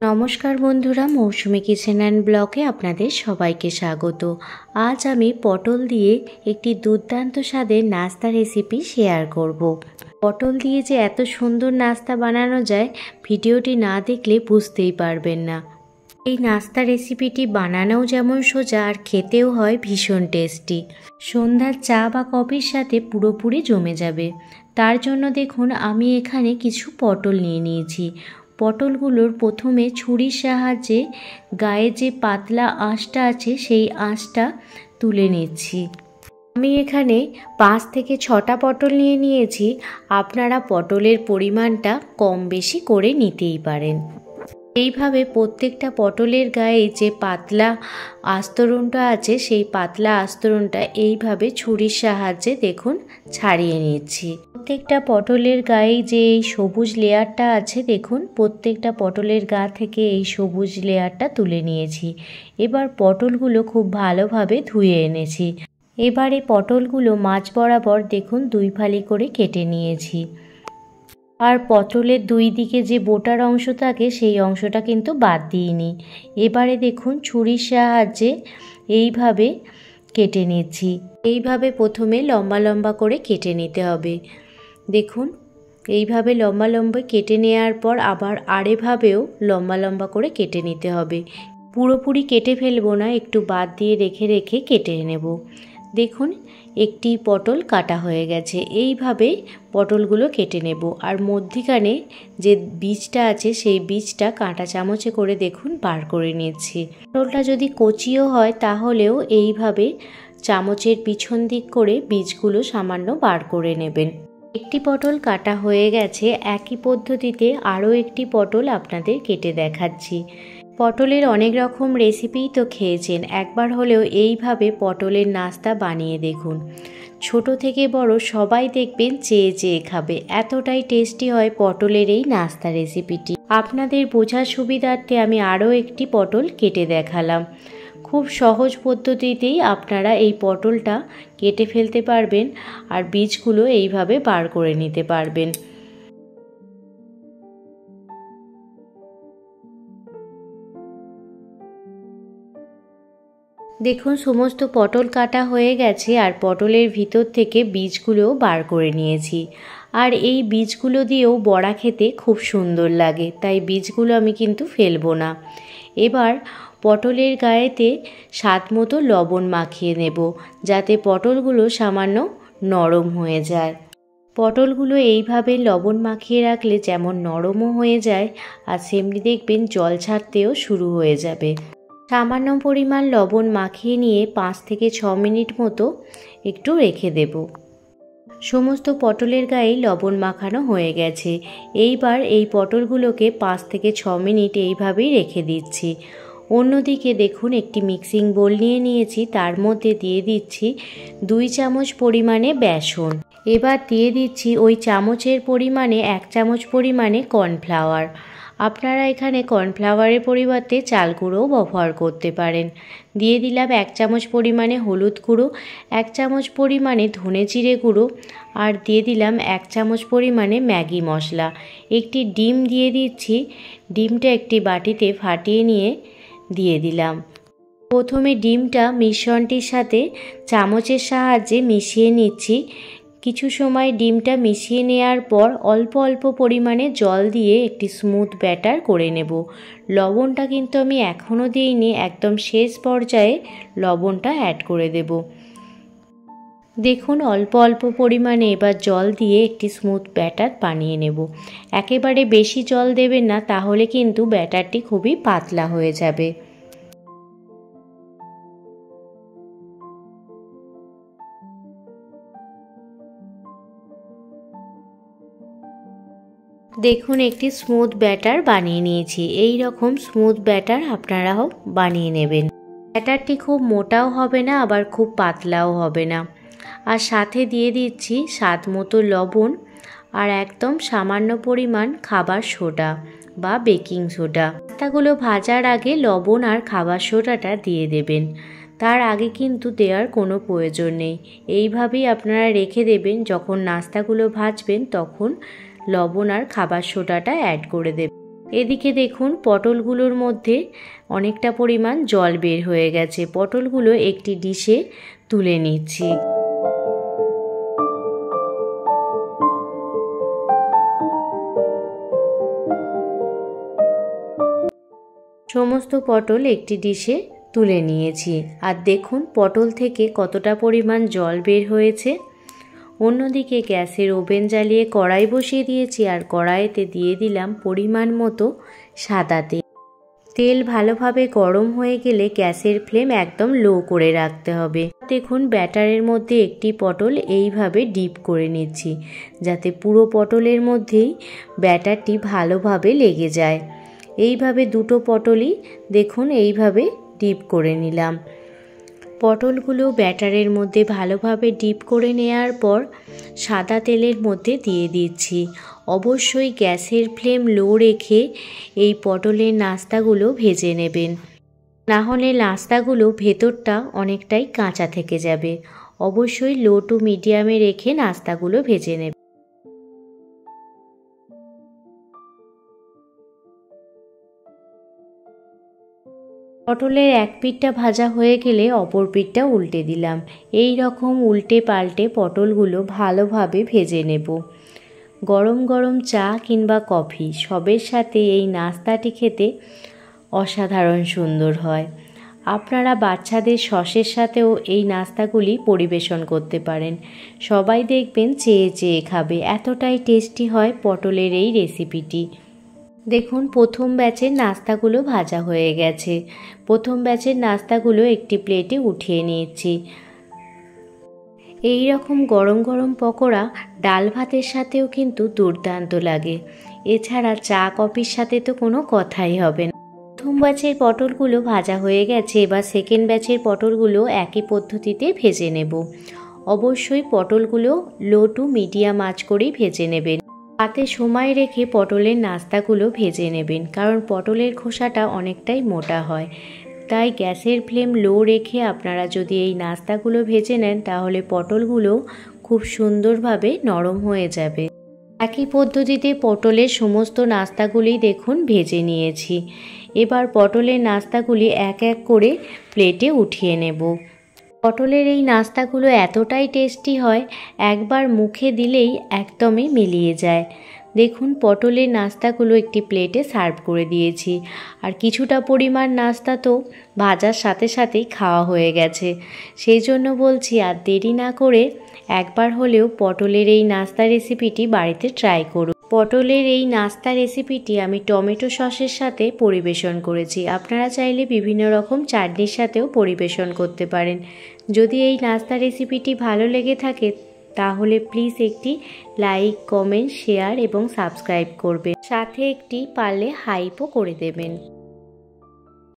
নমস্কার বন্ধুরা, মৌসুমী kitchen and ব্লগে আপনাদের সবাইকে স্বাগত। আজ আমি পটল দিয়ে একটি দুর্দান্ত স্বাদের নাস্তা রেসিপি শেয়ার করব। পটল দিয়ে যে এত সুন্দর নাস্তা বানানো যায়, ভিডিওটি না দেখলে বুঝতেই পারবেন না। এই নাস্তা রেসিপিটি বানানোও যেমন সোজা আর খেতেও হয় ভীষণ টেস্টি। সন্ধ্যার চা বা কফির সাথে পুরোপুরি জমে যাবে। তার জন্য দেখুন আমি এখানে কিছু পটল নিয়ে নিয়েছি। পটলগুলোর প্রথমে ছুরির সাহায্যে গায়ে যে পাতলা আঁশটা আছে সেই আঁশটা তুলে নিচ্ছি। আমি এখানে 5 থেকে 6টা পটল নিয়ে নিয়েছি। আপনারা পটলের পরিমাণটা কম বেশি করে নিতেই পারেন। এইভাবে প্রত্যেকটা পটলের গায়ে যে পাতলা আস্তরণটা আছে সেই পাতলা আস্তরণটা এইভাবে ছুরির সাহায্যে দেখুন ছাড়িয়ে নিচ্ছি। প্রত্যেকটা পটলের গায়ে যে এই সবুজ লেয়ারটা আছে দেখুন, প্রত্যেকটা পটলের গা থেকে এই সবুজ লেয়ারটা তুলে নিয়েছি। এবার পটলগুলো খুব ভালোভাবে ধুয়ে এনেছি। এবারে পটলগুলো মাঝ বরাবর দেখুন 2 ফালি করে কেটে নিয়েছি। আর পটলের দুই দিকে যে বোটার অংশ থাকে সেই অংশটা কিন্তু বাদ দিইনি। এবারে দেখুন ছুরির সাহায্যে এইভাবে কেটে নিচ্ছি। এইভাবে প্রথমে লম্বা লম্বা করে কেটে নিতে হবে। দেখুন এইভাবে লম্বা লম্বা কেটে নেওয়ার পর আবার আরেকভাবেও লম্বা লম্বা করে কেটে নিতে হবে। পুরোপুরি কেটে ফেলবো না, একটু বাদ দিয়ে রেখে রেখে কেটে নেব। দেখুন একটি পটল কাটা হয়ে গেছে। এইভাবে পটলগুলো কেটে নেব। আর মধ্যিখানে যে বীজটা আছে সেই বীজটা কাঁটা চামচে করে দেখুন বার করে নিচ্ছি। পটলটা যদি কচিও হয় তাহলেও এইভাবে চামচের পিছন দিক করে বীজগুলো সামান্য বার করে নেবেন। একটি পটল কাটা হয়ে গেছে। একই পদ্ধতিতে আরও একটি পটল আপনাদের কেটে দেখাচ্ছি। পটলের অনেক রকম রেসিপিই তো খেয়েছেন, একবার হলেও এইভাবে পটলের নাস্তা বানিয়ে দেখুন। ছোট থেকে বড় সবাই দেখবেন চেয়ে চেয়ে খাবে, এতটাই টেস্টি হয় পটলের এই নাস্তা রেসিপিটি। আপনাদের বোঝার সুবিধার্থে আমি আরও একটি পটল কেটে দেখালাম। খুব সহজ পদ্ধতিতেই আপনারা এই পটলটা কেটে ফেলতে পারবেন আর বীজগুলো এইভাবে বার করে নিতে পারবেন। দেখুন সমস্ত পটল কাটা হয়ে গেছে আর পটলের ভিতর থেকে বীজগুলোও বার করে নিয়েছি। আর এই বীজগুলো দিয়েও বড়া খেতে খুব সুন্দর লাগে, তাই বীজগুলো আমি কিন্তু ফেলবো না। এবার পটলের গায়েতে স্বাদ মতো লবণ মাখিয়ে নেব, যাতে পটলগুলো সামান্য নরম হয়ে যায়। পটলগুলো এইভাবে লবণ মাখিয়ে রাখলে যেমন নরমও হয়ে যায় আর সেমনি দেখবেন জল ছাড়তেও শুরু হয়ে যাবে। সামান্য পরিমাণ লবণ মাখিয়ে নিয়ে 5 থেকে 6 মিনিট মতো একটু রেখে দেব। সমস্ত পটলের গায়ে লবণ মাখানো হয়ে গেছে। এইবার এই পটলগুলোকে 5 থেকে 6 মিনিট এইভাবেই রেখে দিচ্ছি। অন্যদিকে দেখুন একটি মিক্সিং বোল নিয়ে নিয়েছি, তার মধ্যে দিয়ে দিচ্ছি 2 চামচ পরিমাণে বেসন। এবার দিয়ে দিচ্ছি ওই চামচের পরিমাণে 1 চামচ পরিমাণে কর্নফ্লাওয়ার। আপনারা এখানে কর্নফ্লাওয়ারের পরিবর্তে চাল গুঁড়োও ব্যবহার করতে পারেন। দিয়ে দিলাম 1 চামচ পরিমাণে হলুদ গুঁড়ো, 1 চামচ পরিমাণে ধনে জিরে গুঁড়ো আর দিয়ে দিলাম 1 চামচ পরিমাণে ম্যাগি মশলা। একটি ডিম দিয়ে দিচ্ছি। ডিমটা একটি বাটিতে ফাটিয়ে নিয়ে দিয়ে দিলাম। প্রথমে ডিমটা মিশ্রণটির সাথে চামচের সাহায্যে মিশিয়ে নিচ্ছি। কিছু সময় ডিমটা মিশিয়ে নেওয়ার পর অল্প অল্প পরিমাণে জল দিয়ে একটি স্মুথ ব্যাটার করে নেব। লবণটা কিন্তু আমি এখনও দিইনি, একদম শেষ পর্যায়ে লবণটা অ্যাড করে দেব। দেখুন অল্প অল্প পরিমাণে এবার জল দিয়ে একটি স্মুথ ব্যাটার বানিয়ে নেব। একেবারে বেশি জল দেবেন না, তাহলে কিন্তু ব্যাটারটি খুবই পাতলা হয়ে যাবে। দেখুন একটি স্মুথ ব্যাটার বানিয়ে নিয়েছি। এই রকম স্মুথ ব্যাটার আপনারাও বানিয়ে নেবেন। ব্যাটারটি খুব মোটাও হবে না আবার খুব পাতলাও হবে না। আর সাথে দিয়ে দিচ্ছি স্বাদ মতো লবণ আর একদম সামান্য পরিমাণ খাবার সোডা বা বেকিং সোডা। নাস্তাগুলো ভাজার আগে লবণ আর খাবার সোডাটা দিয়ে দেবেন, তার আগে কিন্তু দেওয়ার কোনো প্রয়োজন নেই। এইভাবেই আপনারা রেখে দেবেন, যখন নাস্তাগুলো ভাজবেন তখন লবণ আর খাবার সোডাটা অ্যাড করে দেবেন। এদিকে দেখুন পটলগুলোর মধ্যে অনেকটা পরিমাণ জল বের হয়ে গেছে। পটলগুলো একটি ডিশে তুলে নিচ্ছি। সমস্ত পটল একটি ডিশে তুলে নিয়েছি। আর দেখুন পটল থেকে কতটা পরিমাণ জল বের হয়েছে। অন্যদিকে গ্যাসের ওভেন জ্বালিয়ে কড়াই বসিয়ে দিয়েছি, আর কড়াইতে দিয়ে দিলাম পরিমাণ মতো সাদা তেল। তেল ভালোভাবে গরম হয়ে গেলে গ্যাসের ফ্লেম একদম লো করে রাখতে হবে। দেখুন ব্যাটারের মধ্যে একটি পটল এইভাবে ডিপ করে নিচ্ছি, যাতে পুরো পটলের মধ্যেই ব্যাটারটি ভালোভাবে লেগে যায়। এইভাবে দুটো পটলই দেখুন এইভাবে ডিপ করে নিলাম। পটলগুলো ব্যাটারের মধ্যে ভালোভাবে ডিপ করে নেওয়ার পর সাদা তেলের মধ্যে দিয়ে দিচ্ছি। অবশ্যই গ্যাসের ফ্লেম লো রেখে এই পটলের নাস্তাগুলো ভেজে নেবেন, না হলে নাস্তাগুলো ভেতরটা অনেকটাই কাঁচা থেকে যাবে। অবশ্যই লো টু মিডিয়ামে রেখে নাস্তাগুলো ভেজে নেবেন। পটলের এক পিঠটা ভাজা হয়ে গেলে অপর পিঠটা উল্টে দিলাম। এই রকম উল্টে পাল্টে পটলগুলো ভালোভাবে ভেজে নেব। গরম গরম চা কিংবা কফি সবের সাথে এই নাস্তাটি খেতে অসাধারণ সুন্দর হয়। আপনারা বাচ্চাদের সসের সাথেও এই নাস্তাগুলি পরিবেশন করতে পারেন। সবাই দেখবেন চেয়ে চেয়ে খাবে, এতটাই টেস্টি হয় পটলের এই রেসিপিটি। দেখুন প্রথম ব্যাচের নাস্তাগুলো ভাজা হয়ে গেছে। প্রথম ব্যাচের নাস্তাগুলো একটি প্লেটে উঠিয়ে নিয়েছি। এই রকম গরম গরম পকোড়া ডাল ভাতের সাথেও কিন্তু দুর্দান্ত লাগে। এছাড়া চা কফির সাথে তো কোনো কথাই হবে না। প্রথম ব্যাচের পটলগুলো ভাজা হয়ে গেছে, এবার সেকেন্ড ব্যাচের পটলগুলো একই পদ্ধতিতে ভেজে নেব। অবশ্যই পটলগুলো লো টু মিডিয়াম আঁচ করেই ভেজে নেবেন। হাতে সময় রেখে পটলের নাস্তাগুলো ভেজে নেবেন, কারণ পটলের খোসাটা অনেকটাই মোটা হয়। তাই গ্যাসের ফ্লেম লো রেখে আপনারা যদি এই নাস্তাগুলো ভেজে নেন, তাহলে পটলগুলো খুব সুন্দরভাবে নরম হয়ে যাবে। একই পদ্ধতিতে পটলের সমস্ত নাস্তাগুলি দেখুন ভেজে নিয়েছি। এবার পটলের নাস্তাগুলি এক এক করে প্লেটে উঠিয়ে নেব। পটলের এই নাস্তাগুলো এতটাই টেস্টি হয়, একবার মুখে দিলেই একদমই মিলিয়ে যায়। দেখুন পটলের নাস্তাগুলো একটি প্লেটে সার্ভ করে দিয়েছি। আর কিছুটা পরিমাণ নাস্তা তো ভাজার সাথে সাথেই খাওয়া হয়ে গেছে। সেই জন্য বলছি আর দেরি না করে একবার হলেও পটলের এই নাস্তা রেসিপিটি বাড়িতে ট্রাই করুন। পটলের এই নাস্তা রেসিপিটি আমি টমেটো সসের সাথে পরিবেশন করেছি। আপনারা চাইলে বিভিন্ন রকম চাটনির সাথেও পরিবেশন করতে পারেন। যদি এই নাস্তা রেসিপিটি ভালো লেগে থাকে তাহলে প্লিজ একটি লাইক, কমেন্ট, শেয়ার এবং সাবস্ক্রাইব করবেন। সাথে একটি পারলে হাইপও করে দেবেন।